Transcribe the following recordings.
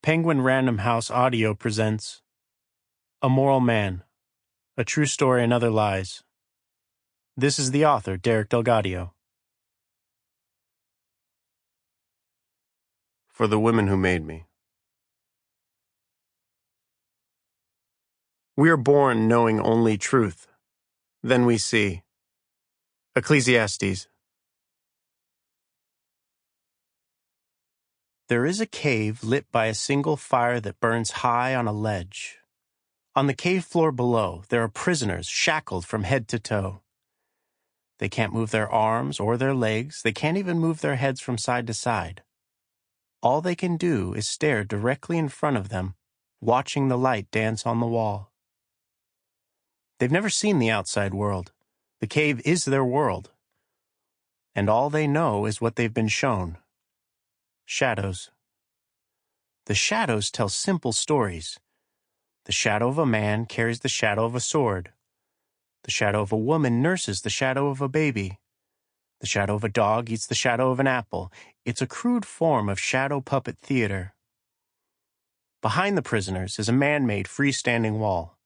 Penguin Random House Audio presents A Moral Man, A True Story and Other Lies. This is the author, Derek Delgaudio. For the women who made me. We are born knowing only truth. Then we see. Ecclesiastes. There is a cave lit by a single fire that burns high on a ledge. On the cave floor below, there are prisoners shackled from head to toe. They can't move their arms or their legs. They can't even move their heads from side to side. All they can do is stare directly in front of them, watching the light dance on the wall. They've never seen the outside world. The cave is their world. And all they know is what they've been shown. Shadows. The shadows tell simple stories. The shadow of a man carries the shadow of a sword. The shadow of a woman nurses the shadow of a baby. The shadow of a dog eats the shadow of an apple. It's a crude form of shadow puppet theater. Behind the prisoners is a man-made freestanding wall.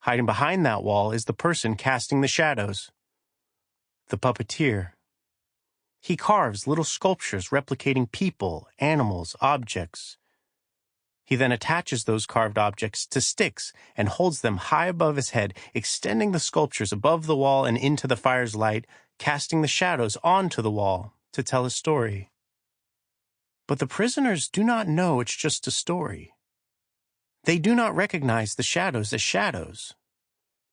Hiding behind that wall is the person casting the shadows. The puppeteer. He carves little sculptures replicating people, animals, objects. He then attaches those carved objects to sticks and holds them high above his head, extending the sculptures above the wall and into the fire's light, casting the shadows onto the wall to tell a story. But the prisoners do not know it's just a story. They do not recognize the shadows as shadows.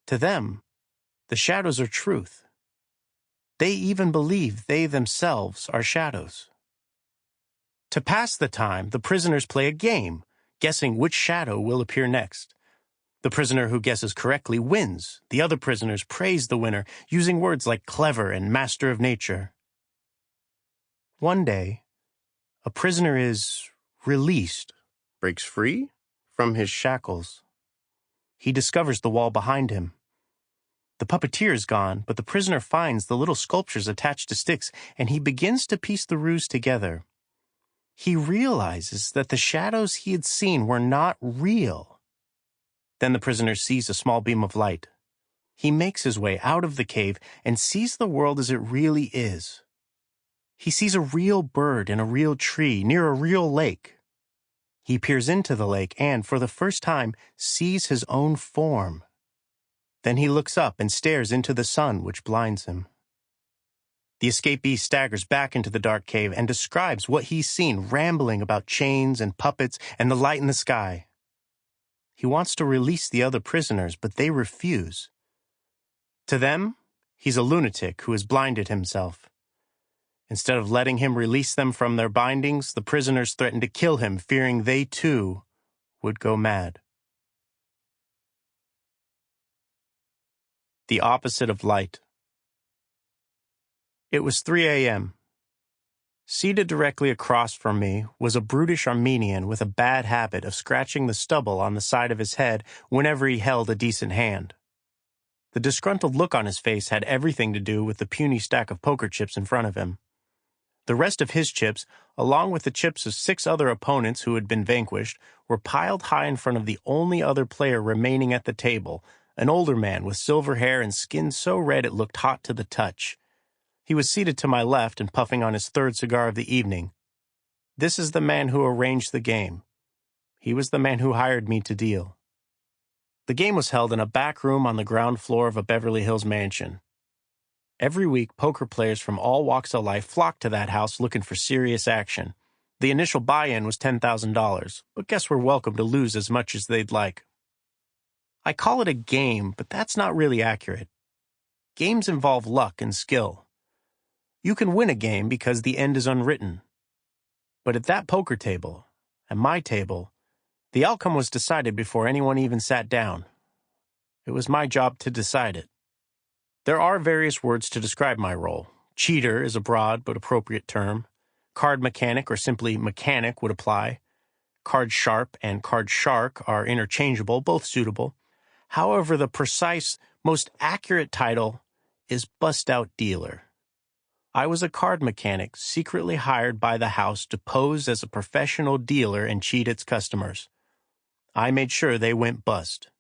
To them, the shadows are truth. They even believe they themselves are shadows. To pass the time, the prisoners play a game, guessing which shadow will appear next. The prisoner who guesses correctly wins. The other prisoners praise the winner, using words like clever and master of nature. One day, a prisoner is released, breaks free from his shackles. He discovers the wall behind him. The puppeteer is gone, but the prisoner finds the little sculptures attached to sticks, and he begins to piece the ruse together. He realizes that the shadows he had seen were not real. Then the prisoner sees a small beam of light. He makes his way out of the cave and sees the world as it really is. He sees a real bird in a real tree near a real lake. He peers into the lake and, for the first time, sees his own form. Then he looks up and stares into the sun, which blinds him. The escapee staggers back into the dark cave and describes what he's seen, rambling about chains and puppets and the light in the sky. He wants to release the other prisoners, but they refuse. To them, he's a lunatic who has blinded himself. Instead of letting him release them from their bindings, the prisoners threaten to kill him, fearing they too would go mad. The opposite of light. It was 3 a.m. Seated directly across from me was a brutish Armenian with a bad habit of scratching the stubble on the side of his head whenever he held a decent hand. The disgruntled look on his face had everything to do with the puny stack of poker chips in front of him. The rest of his chips, along with the chips of 6 other opponents who had been vanquished, were piled high in front of the only other player remaining at the table, an older man with silver hair and skin so red it looked hot to the touch. He was seated to my left and puffing on his 3rd cigar of the evening. This is the man who arranged the game. He was the man who hired me to deal. The game was held in a back room on the ground floor of a Beverly Hills mansion. Every week, poker players from all walks of life flocked to that house looking for serious action. The initial buy-in was $10,000, but guests were welcome to lose as much as they'd like. I call it a game, but that's not really accurate. Games involve luck and skill. You can win a game because the end is unwritten. But at that poker table, at my table, the outcome was decided before anyone even sat down. It was my job to decide it. There are various words to describe my role. Cheater is a broad but appropriate term. Card mechanic or simply mechanic would apply. Card sharp and card shark are interchangeable, both suitable. However, the precise, most accurate title is bust-out dealer. I was a card mechanic secretly hired by the house to pose as a professional dealer and cheat its customers. I made sure they went bust.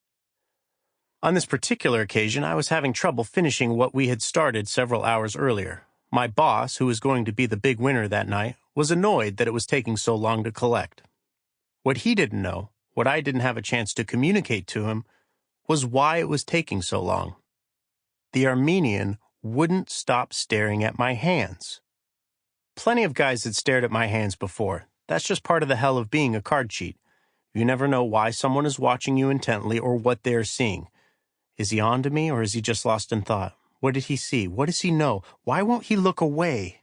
On this particular occasion, I was having trouble finishing what we had started several hours earlier. My boss, who was going to be the big winner that night, was annoyed that it was taking so long to collect. What he didn't know, what I didn't have a chance to communicate to him, was why it was taking so long. The Armenian wouldn't stop staring at my hands. Plenty of guys had stared at my hands before. That's just part of the hell of being a card cheat. You never know why someone is watching you intently or what they are seeing. Is he on to me, or is he just lost in thought? What did he see? What does he know? Why won't he look away?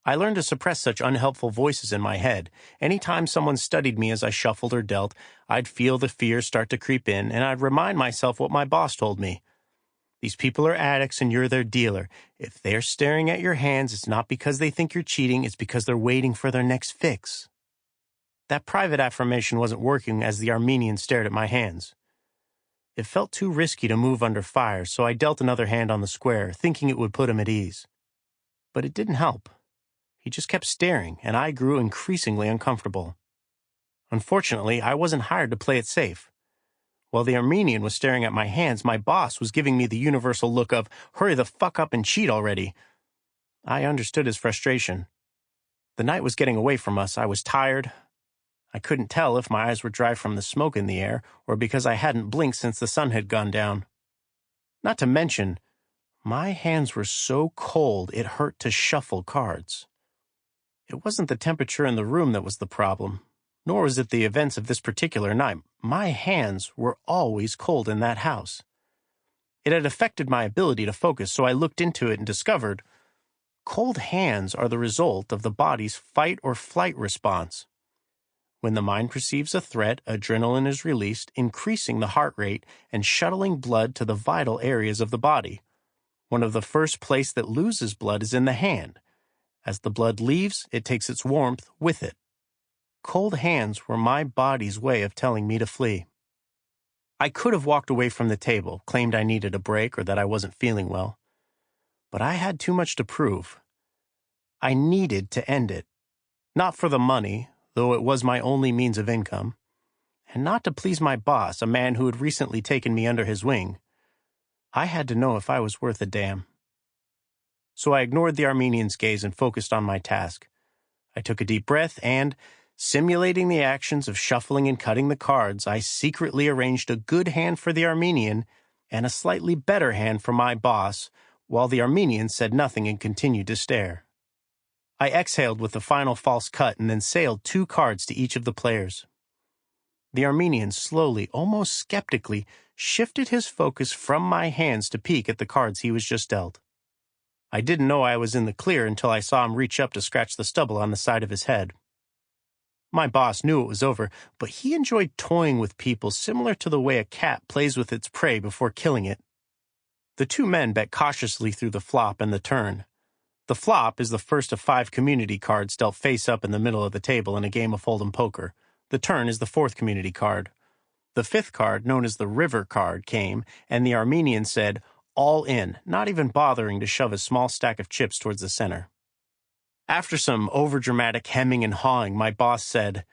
I learned to suppress such unhelpful voices in my head. Anytime someone studied me as I shuffled or dealt, I'd feel the fear start to creep in, and I'd remind myself what my boss told me. These people are addicts and you're their dealer. If they're staring at your hands, it's not because they think you're cheating, it's because they're waiting for their next fix. That private affirmation wasn't working as the Armenian stared at my hands. It felt too risky to move under fire, so I dealt another hand on the square, thinking it would put him at ease. But it didn't help. He just kept staring, and I grew increasingly uncomfortable. Unfortunately, I wasn't hired to play it safe. While the Armenian was staring at my hands, my boss was giving me the universal look of, "Hurry the fuck up and cheat already." I understood his frustration. The night was getting away from us. I was tired. I couldn't tell if my eyes were dry from the smoke in the air or because I hadn't blinked since the sun had gone down. Not to mention, my hands were so cold it hurt to shuffle cards. It wasn't the temperature in the room that was the problem, nor was it the events of this particular night. My hands were always cold in that house. It had affected my ability to focus, so I looked into it and discovered cold hands are the result of the body's fight or flight response. When the mind perceives a threat, adrenaline is released, increasing the heart rate and shuttling blood to the vital areas of the body. One of the first places that loses blood is in the hand. As the blood leaves, it takes its warmth with it. Cold hands were my body's way of telling me to flee. I could have walked away from the table, claimed I needed a break or that I wasn't feeling well. But I had too much to prove. I needed to end it. Not for the money, though it was my only means of income, and not to please my boss, a man who had recently taken me under his wing. I had to know if I was worth a damn. So I ignored the Armenian's gaze and focused on my task. I took a deep breath and, simulating the actions of shuffling and cutting the cards, I secretly arranged a good hand for the Armenian and a slightly better hand for my boss, while the Armenian said nothing and continued to stare. I exhaled with the final false cut and then sailed 2 cards to each of the players. The Armenian slowly, almost skeptically, shifted his focus from my hands to peek at the cards he was just dealt. I didn't know I was in the clear until I saw him reach up to scratch the stubble on the side of his head. My boss knew it was over, but he enjoyed toying with people similar to the way a cat plays with its prey before killing it. The 2 men bet cautiously through the flop and the turn. The flop is the first of 5 community cards dealt face up in the middle of the table in a game of Hold'em poker. The turn is the 4th community card. The 5th card, known as the river card, came, and the Armenian said, "All in," not even bothering to shove a small stack of chips towards the center. After some overdramatic hemming and hawing, my boss said,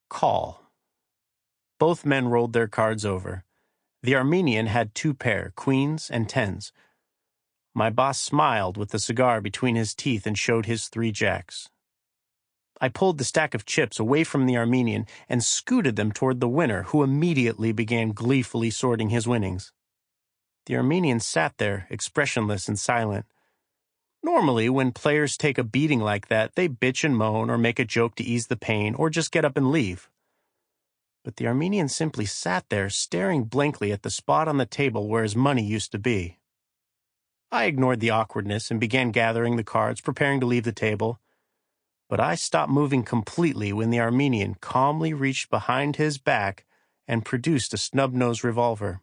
"Call." Both men rolled their cards over. The Armenian had 2 pair, queens and 10s. My boss smiled with the cigar between his teeth and showed his 3 jacks. I pulled the stack of chips away from the Armenian and scooted them toward the winner, who immediately began gleefully sorting his winnings. The Armenian sat there, expressionless and silent. Normally, when players take a beating like that, they bitch and moan or make a joke to ease the pain or just get up and leave. But the Armenian simply sat there, staring blankly at the spot on the table where his money used to be. I ignored the awkwardness and began gathering the cards, preparing to leave the table. But I stopped moving completely when the Armenian calmly reached behind his back and produced a snub-nosed revolver.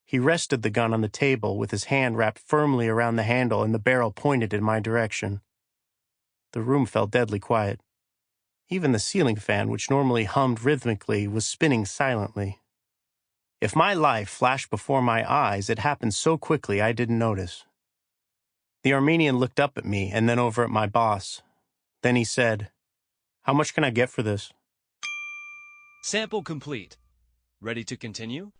He rested the gun on the table with his hand wrapped firmly around the handle and the barrel pointed in my direction. The room felt deadly quiet. Even the ceiling fan, which normally hummed rhythmically, was spinning silently. If my life flashed before my eyes, it happened so quickly I didn't notice. The Armenian looked up at me and then over at my boss. Then he said, "How much can I get for this?" Sample complete. Ready to continue?